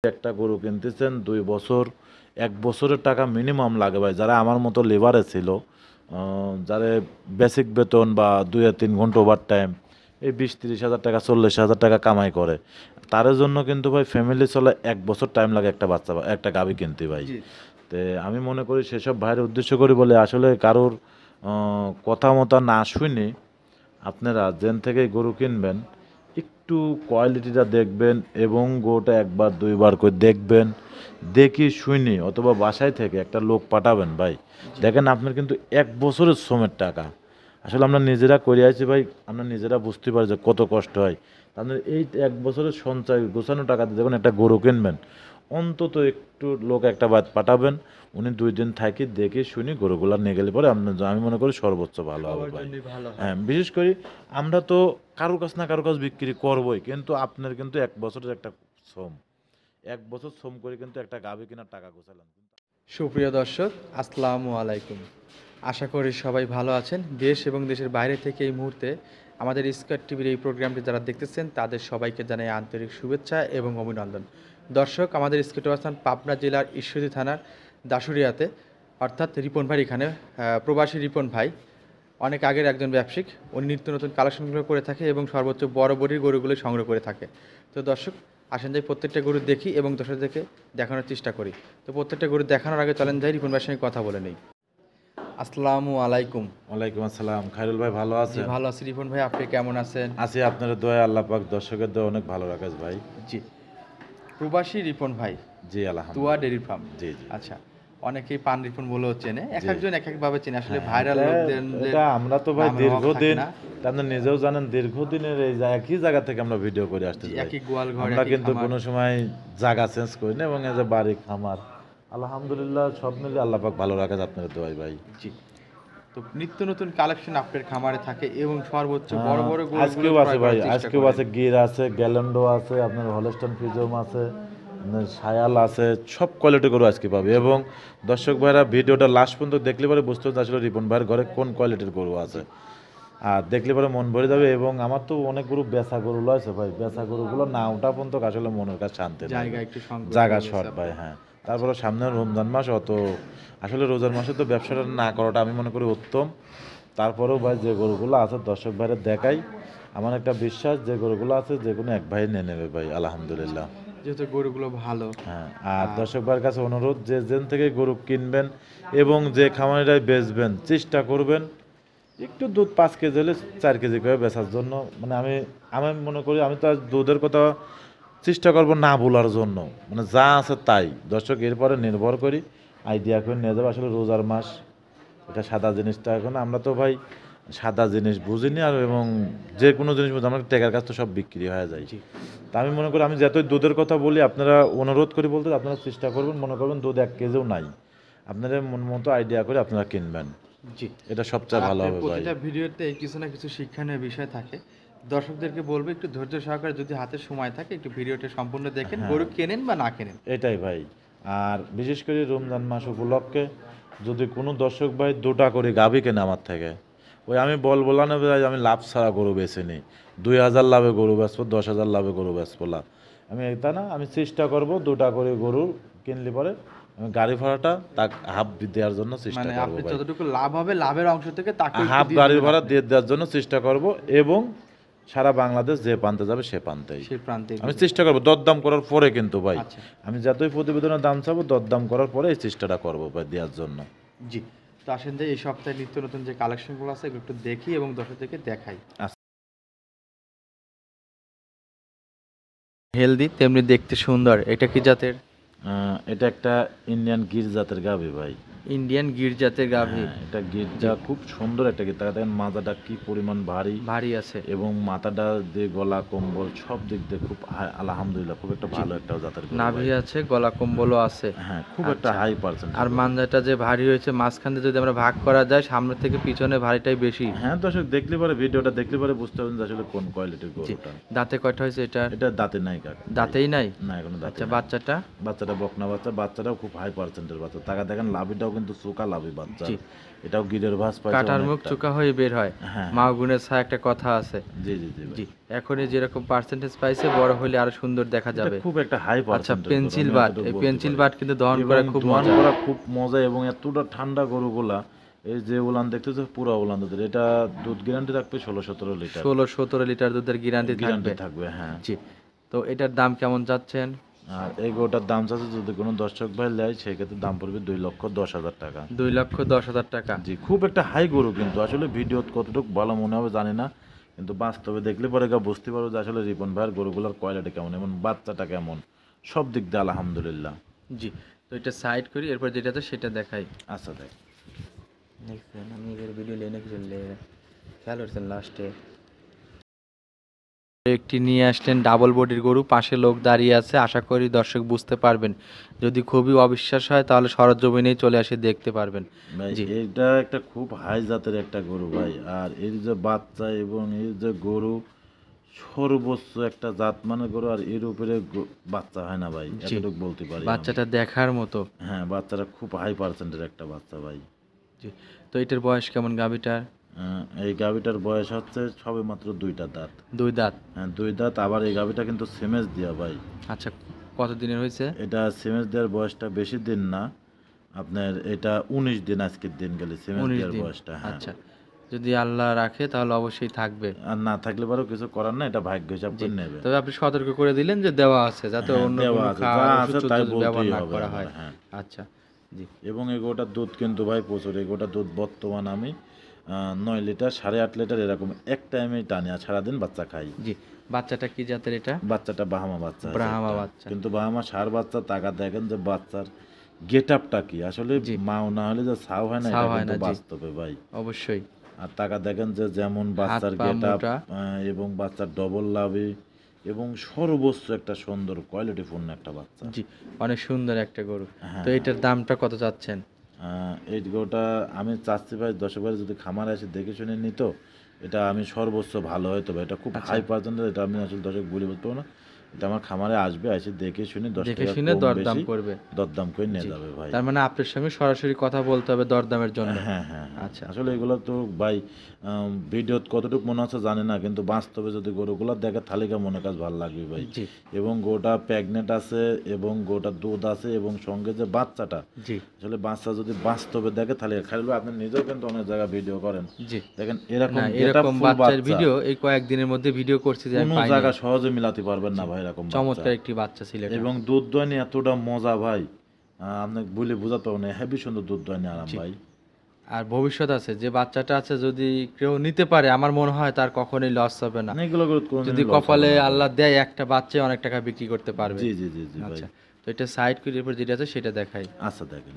একটা গরু কিনতেছেন 2 বছর 1 বছরের টাকা মিনিমাম লাগে ভাই। যারা আমার মতো লেবারে ছিল, যারা বেসিক বেতন বা 2-3 ঘন্টা ওভারটাইম এই 20-30 হাজার টাকা 40 হাজার টাকা কামাই করে, তাদের জন্য কিন্তু ভাই ফ্যামিলি চলে 1 বছর টাইম লাগে একটা বাচ্চা একটা গাভী কিনতে ভাই। তে আমি মনে করি সেসব ভাইয়ের উদ্দেশ্য করি বলে আসলে কারোর কথা মতো না শুনে আপনারা যেন থেকে গরু কিনবেন একটু কোয়ালিটিটা দেখবেন এবং গরুটা একবার দুইবার করে দেখবেন, দেখি শুনি অথবা বাসায় থেকে একটা লোক পাঠাবেন ভাই। দেখেন আপনার কিন্তু 1 বছরের শ্রমের টাকা আসলে আমরা নিজেরা করে আছি ভাই, আমরা নিজেরা বুঝতে পারি যে কত কষ্ট হয়। আপনার এই 1 বছরের সঞ্চয় গোছানো টাকা দিয়ে যখন একটা গরু কিনবেন, অন্তত একটু লোক একটা বাদ পাঠাবেন, উনি 2 দিন থাকি দেখে শুনি গরুগুলা নিয়ে গেলে পরে আমি মনে করি সর্বোচ্চ ভালো হবে ভাই। হ্যাঁ, বিশেষ করে আমরা তো কারোর কাছ না কারোর কাছ বিক্রি করবই, কিন্তু আপনার কিন্তু 1 বছরের একটা শ্রম, 1 বছর শ্রম করে কিন্তু একটা গাভী কেনার টাকা গোছালাম। সুপ্রিয় দর্শক, আসসালামু আলাইকুম। আশা করি সবাই ভালো আছেন। দেশ এবং দেশের বাইরে থেকে এই মুহূর্তে আমাদের স্কয়ার টিভির এই প্রোগ্রামটি যারা দেখতেছেন তাদের সবাইকে জানাই আন্তরিক শুভেচ্ছা এবং অভিনন্দন। দর্শক, আমাদের স্কয়ার অবস্থান পাবনা জেলার ঈশ্বরদী থানার দাসুরিয়াতে, অর্থাৎ রিপন ভাই এখানে প্রবাসী রিপন ভাই অনেক আগের একজন ব্যবসায়িক। উনি নিত্য নতুন কালেকশনগুলো করে থাকে এবং সর্বোচ্চ বড় বড়ির গরুগুলো সংগ্রহ করে থাকে। তো দর্শক, আসেন যাই প্রত্যেকটা গরু দেখি এবং দর্শকদেরকে দেখানোর চেষ্টা করি। তো প্রত্যেকটা গরু দেখানোর আগে চলেন যাই রিপন ভাইয়ের সঙ্গে কথা বলে নেই। আসসালামু আলাইকুম। ওয়ালাইকুম আসসালাম। খায়রুল ভাই ভালো জি আছেন? ভালো আছি রিপন ভাই, আপনি কেমন আছেন? আছি, আপনার দোয়া আল্লাহ পাক দর্শকের দোয়া অনেক ভালো রাখেন ভাই। জি, প্রবাসী রিপন ভাই, জি আলহামদুলিল্লাহ। Tuya dairy farm. জি জি। আচ্ছা, অনেকেই পান রিপন বলেও চেনে, এক জি। একজন এক একভাবে চেনে। আসলে হ্যাঁ, ভাইরাল লোকদের এটা আমরা তো ভাই নামের অভাব থাকে দীর্ঘদিন, না। আপনি নিজেও জানেন দীর্ঘদিনের এই একই জায়গা থেকে আমরা ভিডিও করে আসতেছি ভাই। একই গোয়াল ঘর, আমরা একই কিন্তু খামার। কোনো সময় জায়গা চেঞ্জ করি না এবং এই যে বাড়ি খামার আলহামদুলিল্লাহ সব মিলে আল্লাহ পাক ভালো রাখে আপনার দোয়াই ভাই। জি, তো নিত্য নতুন কালেকশন আপনার খামারে থাকে এবং সর্বোচ্চ বড় বড় গরুগুলো আজকেও আছে ক্রয় ভাই, করার চেষ্টা আজকেও করেন। আছে, গির আছে, গ্যালেন্ডো আছে, আপনার হলস্টন ফিজম আছে, আপনার শায়াল আছে, সব কোয়ালিটি গরু আজকে পাবে। এবং দর্শক ভাইরা ভিডিওটা লাস্ট পর্যন্ত দেখলে পরে বুঝতে হচ্ছে আসলে রিপন ভাইয়ের ঘরে কোন কোয়ালিটির গরু আছে, আর দেখলে পরে মন ভরে যাবে। এবং আমার তো অনেক গরু বেচা গরু আছে ভাই, বেচা গরুগুলো না ওঠা পর্যন্ত আসলে মনের কাছে শান্তি নেই। জায়গা একটু সংকট জায়গা হয়ে গেছে শর্ট ভাই। আপনার। হ্যাঁ, তারপরে সামনে রমজান মাস, অত আসলে রোজার মাসে তো ব্যবসাটা না করাটা আমি মনে করি উত্তম। তারপরেও ভাই যে গরুগুলো আছে দর্শক ভাইরা দেখাই, আমার একটা বিশ্বাস যে গরুগুলো আছে যে কোনো এক ভাই নিয়ে নেবে ভাই আলহামদুলিল্লাহ। যেহেতু গরুগুলো ভালো। হ্যাঁ, আর দর্শক ভাইয়ের কাছে অনুরোধ যে যেন থেকে গরু কিনবেন এবং যে খামারিরাই বেচবেন চেষ্টা করবেন একটু দুধ 5 কেজি হলে 4 কেজি করে বেচার জন্য। মানে আমি আমি মনে করি আমি তো আজ দুধের কথা চেষ্টা করব না ভুলার জন্য, মানে যা আছে তাই দর্শক এরপরে নির্ভর করি আইডিয়া করে নিয়ে যাবো। আসলে রোজার মাস, এটা সাদা জিনিসটা এখন আমরা তো ভাই সাদা জিনিস বুঝিনি, আর এবং যে কোনো জিনিস বুঝি আমরা টেকার কাছ তো সব বিক্রি হয়ে যায়। তা আমি মনে করি আমি যতই দুধের কথা বলি আপনারা অনুরোধ করি বলতে আপনারা চেষ্টা করবেন, মনে করবেন দুধ 1 কেজিও নাই, আপনারা মন মতো আইডিয়া করে আপনারা কিনবেন। জি, এটা সবচেয়ে ভালো হবে ভাই। প্রতিটা ভিডিওতে কিছু না কিছু শিক্ষণীয় বিষয় থাকে। দর্শকদেরকে বলবো একটু ধৈর্য সহকারে, যদি হাতে সময় থাকে একটু ভিডিওটা সম্পূর্ণ দেখেন, গরু কেনেন বা না কেনেন। এটাই ভাই। আর বিশেষ করে রমজান মাস উপলক্ষে যদি কোনো দর্শক ভাই 2টা করে গাভী কেনে আমার থেকে, ওই আমি বলবো না ভাই আমি লাভ ছাড়া গরু বেছে নিই, 2000 লাভে গরু বেচবো, 10,000 লাভে গরু বেচবো না, আমি এটা না, আমি চেষ্টা করব 2টা করে গরু কিনলে পরে আমি গাড়ি ভাড়াটা তাকে হাফ দেওয়ার জন্য চেষ্টা মানে করবো আপনি ভাই। যতটুকু লাভ হবে লাভের অংশ থেকে তাকে হাফ গাড়ি ভাড়া দিয়ে দেওয়ার জন্য চেষ্টা করব এবং সারা বাংলাদেশ যে প্রান্তে যাবে সে প্রান্তেই সেই প্রান্তে আমি চেষ্টা করবো, দরদাম করার পরে কিন্তু ভাই। আচ্ছা, আমি যতই প্রতিবেদনের দাম চাবো দরদাম করার পরে এই চেষ্টাটা করবো ভাই দেওয়ার জন্য। জি। তো আসেন যে এই সপ্তাহে নিত্য নতুন যে কালেকশনগুলো আছে এগুলো একটু দেখি এবং দর্শকদেরকে দেখাই। হেলদি তেমনি দেখতে সুন্দর, এটা কি জাতের? এটা একটা ইন্ডিয়ান গির জাতের গাভী ভাই। ইন্ডিয়ান গির জাতের গাভী। হ্যাঁ, এটা গিরটা খুব সুন্দর একটা গির, তাকে দেখেন মাথাটা কি পরিমাণ ভারী ভারী আছে এবং মাথাটা দিয়ে গলা কম্বল সব দিক দিয়ে খুব আলহামদুলিল্লাহ খুব একটা ভালো একটা জাতের গরু নাভি ভাই। আছে, গলা কম্বলও আছে। হ্যাঁ, খুব একটা হাই পার্সেন্ট। আর মাঞ্জাটা যে ভারী হয়েছে মাঝখান দিয়ে যদি আমরা ভাগ করা যায় সামনে থেকে পিছনে ভারীটাই বেশি। হ্যাঁ দর্শক দেখলে পরে ভিডিওটা দেখলে পরে বুঝতে পারবেন যে আসলে কোন কোয়ালিটির গরুটা। দাঁতে কয়টা হয়েছে এটা? এটা দাঁতে নাই কাকা, দাঁতেই নাই? না এখনো দাঁতে আচ্ছা, নাই। বাচ্চাটা? বাচ্চাটা বাচ্চাটা বকনা বাচ্চা, বাচ্চাটাও খুব হাই পার্সেন্টের বাচ্চা। টাকা দেখেন লাভিটাও কিন্তু চোকা লাভি বাচ্চা, জি। এটাও গিরের ভাস পাইছে কাটার মুখ অনেকটা। চোকা হয়ে বের হয়, হ্যাঁ মা গুণের ছায়া একটা কথা আছে। জি জি জি ভাই। জি, এখনই যেরকম পার্সেন্টেজ পাইছে বড় হলে আরো সুন্দর দেখা এটা যাবে। খুব একটা হাই আচ্ছা, পার্সেন্টেজ পেন্সিল বাট, এই পেন্সিল বাট কিন্তু দহন করা খুব দোয়ান মজা। করা খুব মজা এবং এতটা ঠান্ডা গরুগুলা। এই যে উলান দেখতেছো পুরো উলান দুধের, এটা দুধ গ্যারান্টি রাখবে 16-17 লিটার 16-17 লিটার দুধের গ্যারান্টি থাকবে। গ্যারান্টি থাকবে। হ্যাঁ জি, তো এটার দাম কেমন যাচ্ছেন? আর এই গরুটার দাম চাচ্ছে যদি কোনো দর্শক ভাই নেয় সেক্ষেত্রে দাম পড়বে 2,10,000 টাকা। 2,10,000 টাকা। জি, খুব একটা হাই গরু কিন্তু আসলে ভিডিও কতটুকু ভালো মনে হবে জানি না, কিন্তু বাস্তবে দেখলে পরে বুঝতে পারবো যে আসলে রিপন ভাইয়ের গরুগুলোর কোয়ালিটি কেমন এবং বাচ্চাটা কেমন, সব দিক দিয়ে আলহামদুলিল্লাহ। জি, তো এটা সাইড করি, এরপর যেটা আছে সেটা দেখাই। আচ্ছা দেখ, দেখছেন আমি এর ভিডিও লেনে চললে খেয়াল করছেন লাস্টে একটি নিয়ে আসলেন ডাবল বডির গরু, পাশে লোক দাঁড়িয়ে আছে, আশা করি দর্শক বুঝতে পারবেন। যদি খুবই অবিশ্বাস হয় তাহলে সরজমিনেই চলে আসে দেখতে পারবেন। ভাই জি। এটা একটা খুব হাই জাতের একটা গরু ভাই, আর এর যে বাচ্চা এবং এর যে গরু সর্বোচ্চ একটা জাত মানে গরু, আর এর উপরে বাচ্চা হয় না ভাই, জি। এতটুকু বলতে পারি আমি। বাচ্চাটা দেখার মতো। হ্যাঁ বাচ্চাটা খুব হাই পার্সেন্টের একটা বাচ্চা ভাই। জি, তো এটার বয়স কেমন গাভীটার? এই গাভীটার বয়স হচ্ছে সবে মাত্র 2টা দাঁত। 2 দাঁত। হ্যাঁ 2 দাঁত, আবার এই গাভীটা কিন্তু সেমেজ দেওয়া ভাই। আচ্ছা, কত দিনের হয়েছে? এটা সেমেজ দেওয়ার বয়সটা বেশি দিন না, আপনার এটা 19 দিন আজকের দিন গেলে সেমেজ 19 দেওয়ার দিন। বয়সটা। হ্যাঁ আচ্ছা, যদি আল্লাহ রাখে তাহলে অবশ্যই থাকবে। আর না থাকলে পরেও কিছু করার না, এটা ভাগ্য হিসাব জি, করে নেবে। তবে আপনি সতর্ক করে দিলেন যে দেওয়া আছে, যাতে হ্যাঁ, অন্য দেওয়া কোনো আছে, খাবার যা ওষুধ আছে তাই টষুধ ব্যবহার বলতেই না হবে করা আমার, হয়। হ্যাঁ। আচ্ছা, জি। এবং এই গোটা দুধ কিন্তু ভাই প্রচুর, এই গোটা দুধ বর্তমান আমি 9 লিটার 8.5 লিটার এরকম এক টাইমেই টানি, আর সারাদিন বাচ্চা খাই। জি, বাচ্চাটা কি জাতের এটা? বাচ্চাটা বাহামা বাচ্চা আছে ব্রাহ্মা একটা। বাচ্চা। কিন্তু বাহামা ষাঁড় বাচ্চা, টাকা দেখেন যে বাচ্চার গেট আপটা কি আসলে, জি। মাও না হলে যে ছাও হয় না ছাও এটা হয় কিন্তু না, জি। বাস্তবে ভাই। অবশ্যই। আর টাকা দেখেন যে যেমন বাচ্চার পা গেট আপ মোটা। এবং বাচ্চার ডবল লাভি এবং সর্বোচ্চ একটা সুন্দর কোয়ালিটিপূর্ণ একটা বাচ্চা। জি, অনেক সুন্দর একটা গরু। হ্যাঁ, তো এটার দামটা কত চাচ্ছেন? এই গরুটা আমি চাচ্ছি ভাই দর্শকবার যদি খামারে এসে দেখে শুনে নিত, এটা আমি সর্বোচ্চ ভালো হয়তো ভাই, এটা খুব আচ্ছা। হাই পার্সেন্টেজ, এটা আমি আসলে দর্শক বলে বলতে পারবো না। এটা আমার খামারে আসবে, এসে দেখে শুনে 10 দেখে টাকা শুনে কম দরদাম বেশি করবে। দরদাম করে নিয়ে জি। যাবে ভাই। তার মানে আপনার সঙ্গে সরাসরি কথা বলতে হবে দরদামের জন্য। হ্যাঁ হ্যাঁ হ্যাঁ। আচ্ছা। আসলে এগুলো তো ভাই ভিডিওত কতটুকু মনে হচ্ছে জানি না, কিন্তু বাস্তবে যদি গরুগুলো দেখে তালিকা মনে কাজ ভালো লাগবে ভাই। জি। এবং গোটা প্রেগনেন্ট আছে এবং গোটা দুধ আছে এবং সঙ্গে যে বাচ্চাটা, জি। আসলে বাচ্চা যদি বাস্তবে দেখে তাহলে খালি আপনি নিজেও কিন্তু অনেক জায়গায় ভিডিও করেন, জি। দেখেন এরকম না, getup এরকম full বাচ্চার বাচ্চা ভিডিও এই কয়েকদিনের মধ্যে ভিডিও করছি যে আমি কোনো পাইনি। জায়গা সহজে মিলাতে পারবেন না ভাই এরকম চমৎকার বাচ্চা। একটি বাচ্চা ছিল এটা। এবং দুধ দোয়ানি এতটা মজা ভাই, আপনি বলে বোঝাতে পারবেন না, হেভি সুন্দর দুধ দোয়ানি আরাম জি। ভাই। আর ভবিষ্যৎ আছে, যে বাচ্চাটা আছে যদি কেউ নিতে পারে আমার মনে হয় তার কখনোই লস হবে না। না, এগুলো করে কোনোদিনই যদি loss হবে কপালে না ভাই। আল্লাহ দেয় একটা বাচ্চায় অনেক টাকা বিক্রি করতে পারবে। জি জি জি জি ভাই। আচ্ছা, তো এটা সাইড করে এরপর যেটা আছে সেটা দেখাই। আচ্ছা দেখেন,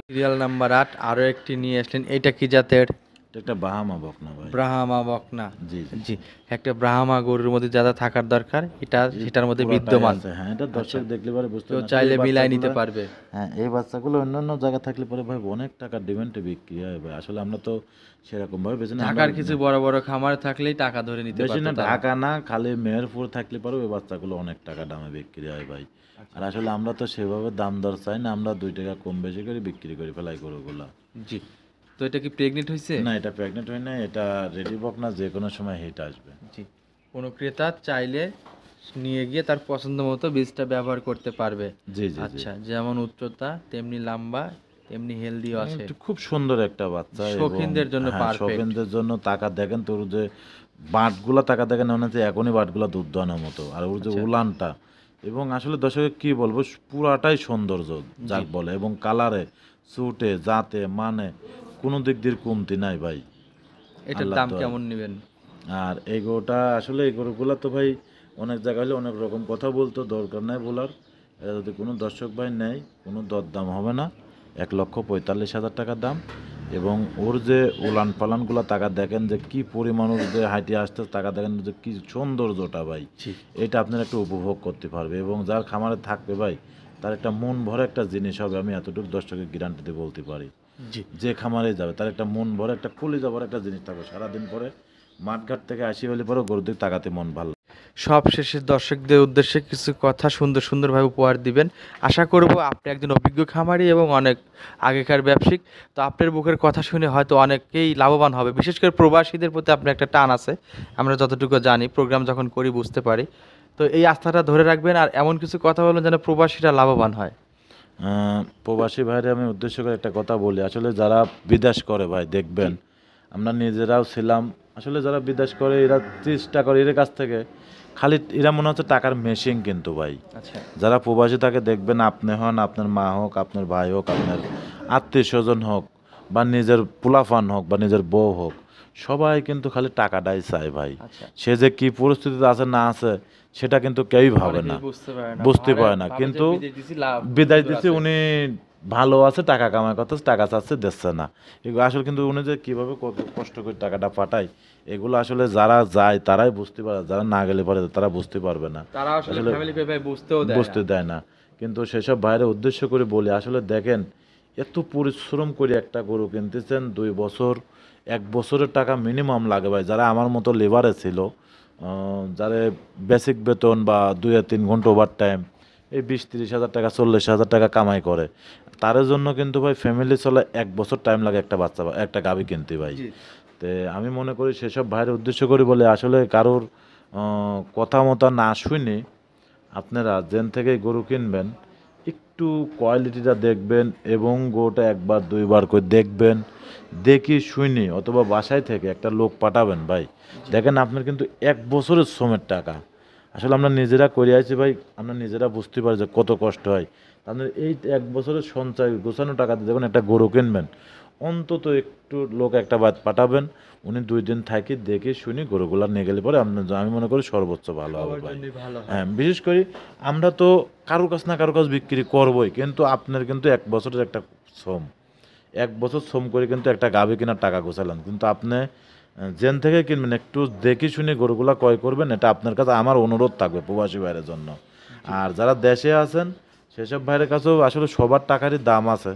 সিরিয়াল নাম্বার 8 আরো একটি নিয়ে আসলেন, এটা কি জাতের? এটা একটা বাহামা বকনা ভাই। ব্রাহ্মা বকনা। জি জি জি, একটা ব্রাহ্মা গরুর মধ্যে যা যা থাকার দরকার এটা সেটার মধ্যে পুরাটাই বিদ্যমান। আছে, হ্যাঁ এটা দর্শক আচ্ছা। দেখলে পরে বুঝতে কেউ পারবে না। চাইলে এই মিলাই নিতে বাচ্চাগুলা- পারবে। হ্যাঁ এই বাচ্চাগুলো অন্যান্য জায়গা থাকলে পরে ভাই অনেক টাকার ডিমান্ডে বিক্রি হয় ভাই, আসলে আমরা তো সেরকম ভাবে বেশি না, ঢাকার কিছু বড় বড় খামার থাকলেই টাকা ধরে নিতে বেশি না পারতো তারা। ঢাকা না, খালি মেহেরপুর থাকলে পরে ওই বাচ্চাগুলো অনেক টাকা দামে বিক্রি হয় ভাই। আর আসলে আমরা তো সেভাবে দাম দর চাই না, আমরা 2 টাকা কম বেশি করে বিক্রি করে ফেলাই গরুগুলা। জি, তো এটা কি প্রেগনেন্ট হয়েছে? না এটা প্রেগনেন্ট হয় না, এটা রেডি বকনা, যে কোনো সময় হিট আসবে। জি, কোনো ক্রেতা চাইলে নিয়ে গিয়ে তার পছন্দ মতো বীজটা ব্যবহার করতে পারবে। জি জি জি। আচ্ছা, যেমন উচ্চতা তেমনি লম্বা তেমনি হেলদিও আছে। একটু খুব সুন্দর একটা বাচ্চা এবং- শৌখিনদের জন্য হ্যাঁ, perfect। শৌখিনদের জন্য। টাকা দেখেন তোর যে বাটগুলা, টাকা দেখেন মনে হচ্ছে এখনই বাটগুলা দুধ দোয়ানোর মতো, আর ওর যে আচ্ছা। উলানটা এবং আসলে দর্শকের কি বলবো, পুরাটাই সৌন্দর্য যাক বলে, এবং কালারে চুটে জাতে মানে কোনো দিক দিয়ে কমতি নাই ভাই। এটার আল্লাহর দাম দোয়ায়। কেমন নেবেন? আর এই গরুটা আসলে এই গরুগুলা তো ভাই অনেক জায়গায় হলে অনেক রকম কথা বলতো, দরকার নাই বলার। এটা যদি কোনো দর্শক ভাই নেয় কোনো দরদাম হবে না, 1,45,000 টাকা দাম। এবং ওর যে উলান পালানগুলো টাকা দেখেন যে কি পরিমাণ, ওর যে হাইটে আসতে টাকা দেখেন যে কি সৌন্দর্যটা ভাই, জি। এটা আপনারা একটু উপভোগ করতে পারবে এবং যার খামারে থাকবে ভাই তার একটা মন ভরে একটা জিনিস হবে, আমি এতটুকু দর্শকের গ্যারান্টি দিয়ে বলতে পারি। জি। যে খামারে যাবে তার একটা মন ভরে একটা কলিজা ভরে একটা জিনিস থাকবে, সারাদিন পরে মাঠঘাট থেকে আসি হলে পরে গরুর দিকে তাকাতে মন ভালো। সবশেষে দর্শকদের উদ্দেশ্যে কিছু কথা সুন্দরভাবে উপহার দিবেন। আশা করব আপনি একজন অভিজ্ঞ খামারি এবং অনেক আগেকার ব্যবসায়িক। তো আপনার মুখের কথা শুনে হয়তো অনেকেই লাভবান হবে। বিশেষ করে প্রবাসীদের প্রতি আপনার একটা টান আছে, আমরা যতটুকু জানি, প্রোগ্রাম যখন করি বুঝতে পারি। তো এই আস্থাটা ধরে রাখবেন আর এমন কিছু কথা বলবেন যেন প্রবাসীরা লাভবান হয়। প্রবাসী ভাইরে আমি উদ্দেশ্য করে একটা কথা বলি, আসলে যারা বিদেশ করে ভাই দেখবেন, আমরা নিজেরাও ছিলাম, আসলে যারা বিদেশ করে এরা চেষ্টা করে এর কাছ থেকে খালি এরা মনে হচ্ছে টাকার মেশিন, কিন্তু ভাই আচ্ছা, যারা প্রবাসী তাকে দেখবেন, আপনি হন, আপনার মা হোক, আপনার ভাই হোক, আপনার আত্মীয় স্বজন হোক, বা নিজের পোলাফান হোক, বা নিজের বউ হোক, সবাই কিন্তু খালি টাকাটাই চায় ভাই। আচ্ছা। সে যে কি পরিস্থিতিতে আছে না আছে সেটা কিন্তু কেউই ভাবে না, অনেকেই বুঝতে পারে না। ভাবে যে কিন্তু বিদেশ দিছি লাভ বিদায় সুন্দর দিচ্ছে আছে। উনি, ভালো আছে, টাকা কামাই করতেছে, টাকা চাচ্ছে, দিচ্ছে না। এগুলো আসলে কিন্তু উনি যে কীভাবে কত কষ্ট করে টাকাটা পাঠায়, এগুলো আসলে যারা যায় তারাই বুঝতে পারে, যারা না গেলে পারে তারা বুঝতে পারবে না, তারা আসলে আসলে ফ্যামিলি ভাই বুঝতেও দেয় বুঝতে না। দেয় না। কিন্তু সেসব বাইরে উদ্দেশ্য করে বলি, আসলে দেখেন, এত পরিশ্রম করে একটা গরু কিনতেছেন, 2 বছর, 1 বছরের টাকা মিনিমাম লাগে ভাই। যারা আমার মতো লেবারে ছিল, যারা বেসিক বেতন বা 2 আর 3 ঘন্টা ওভার টাইম, এই 20-30 হাজার টাকা, 40 হাজার টাকা কামাই করে, তার জন্য কিন্তু ভাই ফ্যামিলি চলে 1 বছর টাইম লাগে একটা বাচ্চা একটা গাভী কিনতে ভাই। জি। তে আমি মনে করি সেসব ভাইয়ের উদ্দেশ্য করে বলে, আসলে কারোর কথা মতো না শুনে আপনারা যেন থেকে গরু কিনবেন, একটু কোয়ালিটিটা দেখবেন এবং গরুটা 1-2 বার করে দেখবেন, দেখি শুনি, অথবা বাসায় থেকে একটা লোক পাঠাবেন ভাই। দেখেন আপনার কিন্তু 1 বছরের শ্রমের টাকা, আসলে আমরা নিজেরা করে আছি ভাই, আমরা নিজেরা বুঝতে পারি যে কত কষ্ট হয়। আপনার এই 1 বছরের সঞ্চয় গোছানো টাকাতে যখন একটা গরু কিনবেন, অন্তত একটু লোক একটা বাদ পাঠাবেন, উনি 2 দিন থাকি দেখে শুনি গরুগুলা নিয়ে গেলে পরে আপনার, আমি মনে করি সর্বোচ্চ ভালো হবে সবার ভাই। জন্যই ভালো হয়। হ্যাঁ, বিশেষ করে আমরা তো কারোর কাছ না কারোর কাছ বিক্রি করবোই, কিন্তু আপনার কিন্তু 1 বছরের একটা শ্রম, 1 বছর শ্রম করে কিন্তু একটা গাভী কেনার টাকা গোছালেন, কিন্তু আপনি যেন থেকে কিনবেন একটু দেখে শুনে গরুগুলা ক্রয় করবেন, এটা আপনার কাছে আমার অনুরোধ থাকবে প্রবাসী ভাইয়ের জন্য। আর যারা দেশে আছেন সেসব ভাইয়ের কাছেও আসলে সবার টাকারই দাম আছে,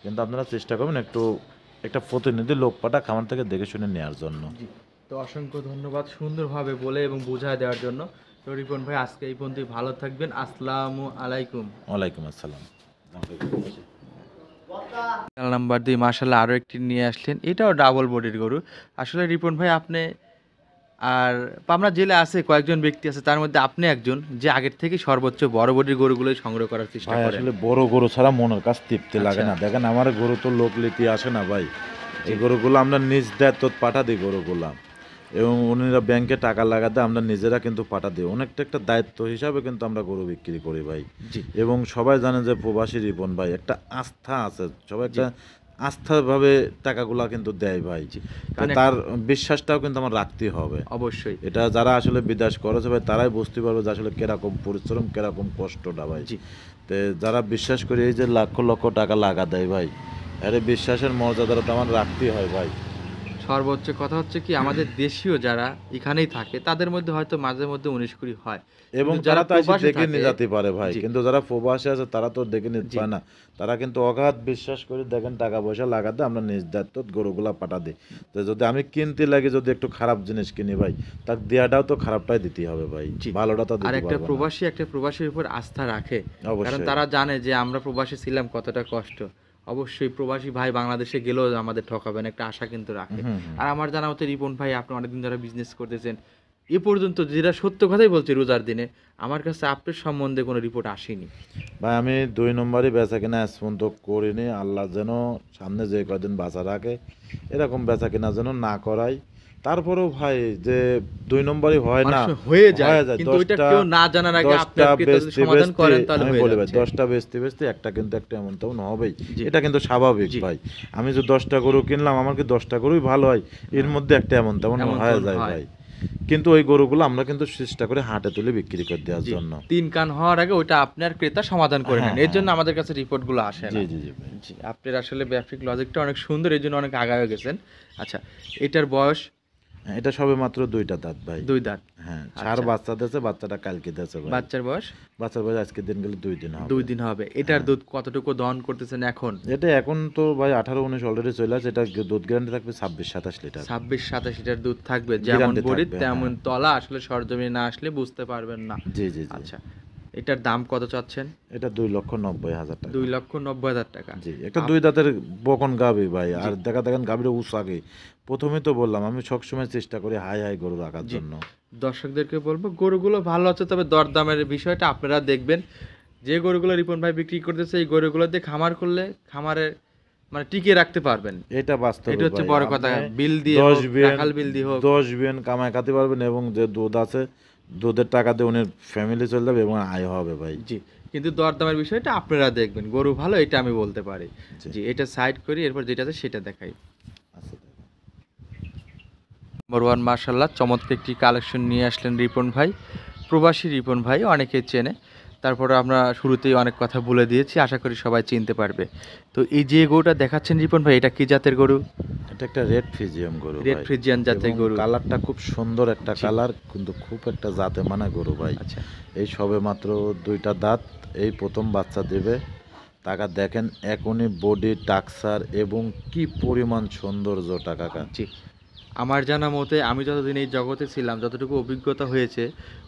কিন্তু আপনারা চেষ্টা করবেন একটু একটা প্রতিনিধি লোক পাঠা খামার থেকে দেখে শুনে নেওয়ার জন্য। জি। তো অসংখ্য ধন্যবাদ সুন্দরভাবে বলে এবং বোঝায় দেওয়ার জন্য। তো রিপন ভাই আজকে এই পর্যন্তই, ভালো থাকবেন। আসসালামু আলাইকুম। ওয়ালাইকুম আসসালাম। নাম্বার 2 মাশাআল্লাহ আরো একটি নিয়ে আসলেন, এটাও ডাবল বডির গরু। আসলে রিপন ভাই আপনি আর পাবনা জেলে আছে কয়েকজন ব্যক্তি আছে, তার মধ্যে আপনি একজন যে আগের থেকে সর্বোচ্চ বড় বডির গরুগুলোই সংগ্রহ করার চেষ্টা ভাই করেন। আসলে বড় গরু ছাড়া মনের কাছে তৃপ্তি লাগে আচ্ছা। না। দেখেন আমার গরু তো লোক লিতি আসে না ভাই, এই গরুগুলো আমরা নিজ দায়িত্ব পাঠা দিই গরুগুলা, এবং উনিরা ব্যাংকে টাকা লাগাতে আমরা নিজেরা কিন্তু পাঠা দিই, অনেকটা একটা দায়িত্ব হিসাবে কিন্তু আমরা গরু বিক্রি করি ভাই। জি। এবং সবাই জানে যে প্রবাসী রিপন ভাই একটা আস্থা আছে, সবাই একটা আস্থাভাবে টাকাগুলা কিন্তু দেয় ভাই। তো কারণ তার বিশ্বাসটাও কিন্তু আমার রাখতেই হবে। অবশ্যই। এটা যারা আসলে বিদেশ করেছে ভাই তারাই বুঝতে পারবে যে আসলে কিরকম পরিশ্রম, কিরকম কষ্টটা ভাই। জি। তে যারা বিশ্বাস করে এই যে লক্ষ লক্ষ টাকা লাগা দেয় ভাই, আরে বিশ্বাসের মর্যাদাটা তো আমার রাখতেই হয় ভাই। সর্বোচ্চ কথা হচ্ছে কি, আমাদের দেশীয় যারা এখানেই থাকে তাদের মধ্যে হয়তো মাঝে মধ্যে 19-20 হয়, এবং কিন্তু তারা তো এসে প্রবাসে দেখে নিয়ে থাকে, যেতে পারে ভাই, জি, কিন্তু যারা প্রবাসে আছে তারা তো দেখে নিতে জি, পারে না। তারা কিন্তু অগাধ বিশ্বাস করে দেখেন টাকা পয়সা লাগাতে আমরা নিজ দায়িত্ব গরুগুলা পাঠা দিই। তো যদি আমি কিনতে লাগে যদি একটু খারাপ জিনিস কিনি ভাই, তার দেওয়াটাও তো খারাপটাই দিতে হবে ভাই, জি। ভালোটা তো আর দিতে একটা পারবো না। একটা প্রবাসীর উপর আস্থা রাখে, কারণ অবশ্যই। তারা জানে যে আমরা প্রবাসী ছিলাম কতটা কষ্ট। অবশ্যই প্রবাসী ভাই বাংলাদেশে গেলেও আমাদের ঠকাবেন একটা আশা কিন্তু রাখে। আর আমার জানা মতে রিপন ভাই আপনি অনেকদিন ধরে বিজনেস করতেছেন, এ পর্যন্ত যেটা সত্য কথাই বলছি, রোজার দিনে আমার কাছে আপনার সম্বন্ধে কোনো রিপোর্ট আসেনি। ভাই আমি 2 নম্বরই বেচা কিনা আজ পর্যন্ত করিনি, আল্লাহ যেন সামনে যে কয়দিন বাঁচা রাখে এরকম বেচা কিনা যেন না করাই। তারপরেও ভাই যে 2 নম্বরই হয় না, অনেক সময় হয়ে যায়, হয়ে যায় কিন্তু ওইটা 10টা কেউ না জানার আগে আপনি 10টা ক্রেতা যদি বেচতে সমাধান বেচতে, করেন তাহলে আমি হয়ে বলি ভাই যাচ্ছে। 10টা বেচতে বেচতে একটা কিন্তু একটা এমন তেমন হবেই, জি। এটা কিন্তু স্বাভাবিক জি। ভাই। আমি যে 10টা গরু কিনলাম আমার কি 10টা গরুই ভালো হয়, এর মধ্যে একটা এমন তেমন এমন হয়ে তেমন যায় হয়। ভাই। কিন্তু ওই গরুগুলো আমরা কিন্তু চেষ্টা করে হাটে তুলে বিক্রি করে দেওয়ার জি। জন্য। 3 কান হওয়ার আগে ওইটা আপনার ক্রেতা সমাধান করে নেন, হ্যাঁ, এর জন্য আমাদের কাছে রিপোর্টগুলো আসে না। জি জি জি ভাই। জি, আপনার আসলে ব্যবসায়িক লজিকটা অনেক সুন্দর, এই জন্য অনেক আগায় গেছেন। আচ্ছা, এটার বয়স হ্যাঁ, এটা সবে মাত্র 2টা দাঁত ভাই। 2 দাঁত। হ্যাঁ, ছাড় বাচ্চা দিয়েছে, বাচ্চাটা কালকে দিয়েছে ভাই। বাচ্চার বয়স বাচ্চার বয়স আজকে দিন গেলে 2 দিন হবে। 2 দিন হবে। এটার দুধ কতটুকু দহন করতেছেন এখন? এটা এখন তো ভাই 18-19 অলরেডি চলে আসে। এটা দুধ গ্যারান্টি থাকবে 26-27 লিটার। 26-27 লিটার দুধ থাকবে, যেমন গ্যারান্টি বডি থাকবে, তেমন হ্যাঁ। তলা। আসলে সরজমিনে না আসলে বুঝতে পারবেন না। জি জি জি। আচ্ছা, এটার দাম কত চাচ্ছেন? এটা 2,90,000 টাকা। 2,90,000 টাকা। জি, একটা 2 দাঁতের বকন গাভী ভাই। আর দেখেন গাভীর উঁচাকে। প্রথমেই তো বললাম আমি সবসময় চেষ্টা করি হাই হাই গরু রাখার জন্য। দর্শকদেরকে বলবো গরুগুলো ভালো আছে, তবে দরদামের বিষয়টা আপনারা দেখবেন। যে গরুগুলো রিপন ভাই বিক্রি করতেছে এই গরুগুলো দিয়ে খামার করলে খামারে মানে টিকিয়ে রাখতে পারবেন। এটা বাস্তব। এটা হচ্ছে বড় কথা। বিল দিয়ে 10 হোক, বিয়ান রাখাল বিল দিয়ে হোক, 10 বিয়ান কামাই খাতে পারবেন এবং যে দুধ আছে দুধের টাকা দিয়ে উনি ফ্যামিলি চলে যাবে এবং আয় হবে ভাই। জি। কিন্তু দরদামের বিষয়টা আপনারা দেখবেন। গরু ভালো এটা আমি বলতে পারি। জি, এটা সাইড করি, এরপর যেটা আছে সেটা দেখাই। আচ্ছা, মরওয়ান মাশাআল্লাহ চমৎকার একটি কালেকশন নিয়ে আসলেন রিপন ভাই। প্রবাসী রিপন ভাই অনেকেই চেনে। তারপরে আমরা শুরুতেই অনেক কথা বলে দিয়েছি, আশা করি সবাই চিনতে পারবে। তো এই যে গরুটা দেখাচ্ছেন রিপন ভাই, এটা কি জাতের গরু? এটা একটা রেড ফ্রিজিয়াম গরু ভাই। রেড ফ্রিজিয়ান জাতের গরু। কালারটা খুব সুন্দর একটা কালার, কিন্তু খুব একটা জাতে মানা গরু ভাই। আচ্ছা, এই সবে মাত্র 2টা দাঁত, এই প্রথম বাচ্চা দেবে। টাকা দেখেন এখনই বডি টাকসার এবং কি পরিমাণ সৌন্দর্য টাকা। জি। আমার জানা মতে আমি যতদিন এই জগতে ছিলাম, যতটুকু অভিজ্ঞতা হয়েছে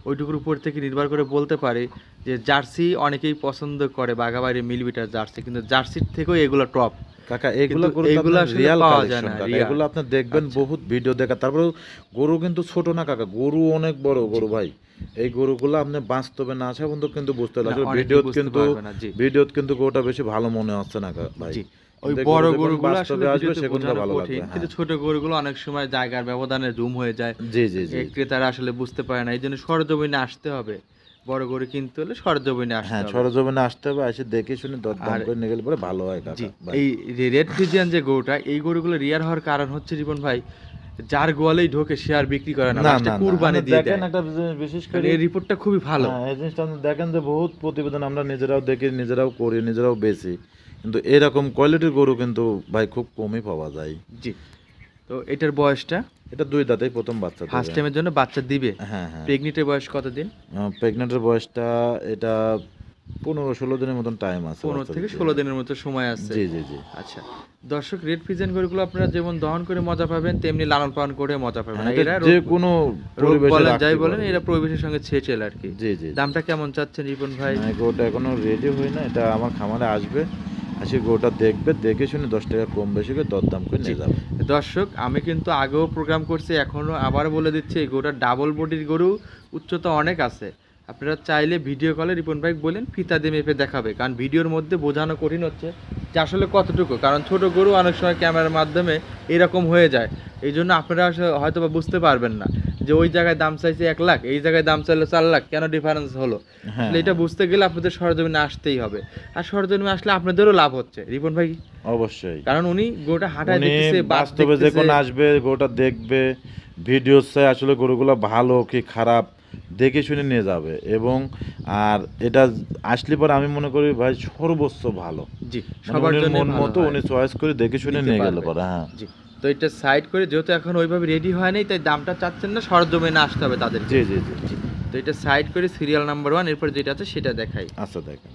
ওইটুকুর উপর থেকে নির্ভর করে বলতে পারি যে জার্সি অনেকেই পছন্দ করে, বাঘাবাড়ি মিলবিটার জার্সি, কিন্তু জার্সির থেকেও এগুলো টপ। কাকা এগুলো কিন্তু গরু এগুলো আসলে রিয়াল পাওয়া যায় কালেকশন না, কাকা। রিয়াল। এগুলো আপনি দেখবেন বহুত ভিডিও দেখা, তারপরে গরু কিন্তু ছোট না কাকা, গরু অনেক বড় গরু ভাই। এই গরুগুলো আপনি বাস্তবে না আসা পর্যন্ত কিন্তু বুঝতে না, পারবেন। অনেকেই ভিডিওত বুঝতে কিন্তু পারবে না, জি। কিন্তু গরুটা বেশি ভালো মনে হচ্ছে না ভাই। জি। ওই কিন্তু বড় যখন গরুগুলো বাস্তবে আসলে আসবে ভিডিওতে সেগুলো বোঝানো ভালো কঠিন, লাগবে। কিন্তু হ্যাঁ। ছোট গরুগুলো অনেক সময় জায়গার ব্যবধানে জুম হয়ে যায়। জি জি জি। ক্রেতারা আসলে বুঝতে পারে না, এই জন্য সরজমিনে আসতে হবে। বড় গরু কিনতে হলে সরজমিনে আসতে হ্যাঁ, হবে। সরজমিনে আসতে হবে, এসে দেখে শুনে দরদাম করে নিয়ে গেলে পরে ভালো হয় জি। কাকা ভাই। এই রেড ফ্রিজিয়ান যে গরুটা, এই গরুগুলো রিয়ার হওয়ার কারণ হচ্ছে রিপন ভাই, যার গোয়ালেই ঢোকে সে আর বিক্রি করে না, না লাস্টে না কুরবানি আপনি দিয়ে দেখেন দেয়। একটা বিশেষ কারণ করে এই রিপোর্টটা খুবই ভালো। হ্যাঁ, এই জিনিসটা আপনি দেখেন যে বহুত প্রতিবেদন আমরা নিজেরাও দেখি, নিজেরাও করি, নিজেরাও বেচি, কিন্তু এরকম কোয়ালিটির গরু কিন্তু ভাই খুব কমই পাওয়া যায়। জি। তো এটার বয়সটা? এটা 2 দাঁতেই প্রথম বাচ্চা দেবে। ফার্স্ট টাইমের জন্য বাচ্চা দিবে। হ্যাঁ হ্যাঁ। প্রেগনেন্টের বয়স কতদিন? প্রেগনেন্টের বয়সটা এটা 15-16 দিনের মতন টাইম আছে। 15 বাচ্চা থেকে দিতে। 16 দিনের মতো সময় আছে। জি জি জি। আচ্ছা, দর্শক রেড ফ্রিজিয়ান গরুগুলো আপনারা যেমন দহন করে মজা পাবেন, তেমনি লালন পালন করে মজা পাবেন। হ্যাঁ, এরা এটা যে কোনো রোগ পরিবেশে বলেন রাখতে যাই বলেন, পারবে। এরা পরিবেশের সঙ্গে ছেচেল আর কি। জি জি। দামটা কেমন চাচ্ছেন রিপন ভাই? না, গরুটা এখনো রেডি হয় না, এটা আমার খামারে আসবে, আসে গরুটা দেখবে, দেখে শুনে 10 টাকা কম বেশি করে দরদাম করে নিয়ে যাবে। দর্শক আমি কিন্তু আগেও প্রোগ্রাম করছি, এখনো আবার বলে দিচ্ছি, এই গরুটা ডাবল বডির গরু, উচ্চতা অনেক আছে। আপনারা চাইলে ভিডিও কলে রিপন ভাই বলেন ফিতা দিয়ে মেপে দেখাবে, কারণ ভিডিওর মধ্যে বোঝানো কঠিন হচ্ছে যে আসলে কতটুকু, কারণ ছোট গরু অনেক সময় ক্যামেরার মাধ্যমে এরকম হয়ে যায়। এই জন্য আপনারা হয়তো বা বুঝতে পারবেন না যে ওই জায়গায় দাম চাইছে 1 লাখ, এই জায়গায় দাম চাইলে 4 লাখ, কেন ডিফারেন্স হলো। হ্যাঁ। আসলে এটা বুঝতে গেলে আপনাদের সরজমিনে আসতেই হবে, আর সরজমিনে আসলে আপনাদেরও লাভ হচ্ছে রিপন ভাই, অবশ্যই। কারণ উনি গরুটা হাঁটায় উনি দেখতেছে, বাস বাস্তবে দেখতেছে। যখন আসবে গরুটা দেখবে, ভিডিও চাই আসলে গরুগুলো ভালো কি খারাপ দেখে শুনে নিয়ে যাবে। এবং আর এটা আসলে পরে আমি মনে করি ভাই সর্বোচ্চ ভালো, জি, মানে সবার উনির জন্য মন মতো উনি চয়েস করে দেখে শুনে নিতে নিয়ে গেলে পারবে। পরে। হ্যাঁ জি। তো এটা সাইড করে, যেহেতু এখন ওইভাবে রেডি হয় নাই, তাই দামটা চাচ্ছেন না, সরজমিনে আসতে হবে তাদের। জি জি জি। তো এটা সাইড করে সিরিয়াল নাম্বার 1, এরপর যেটা আছে সেটা দেখাই। আচ্ছা দেখেন।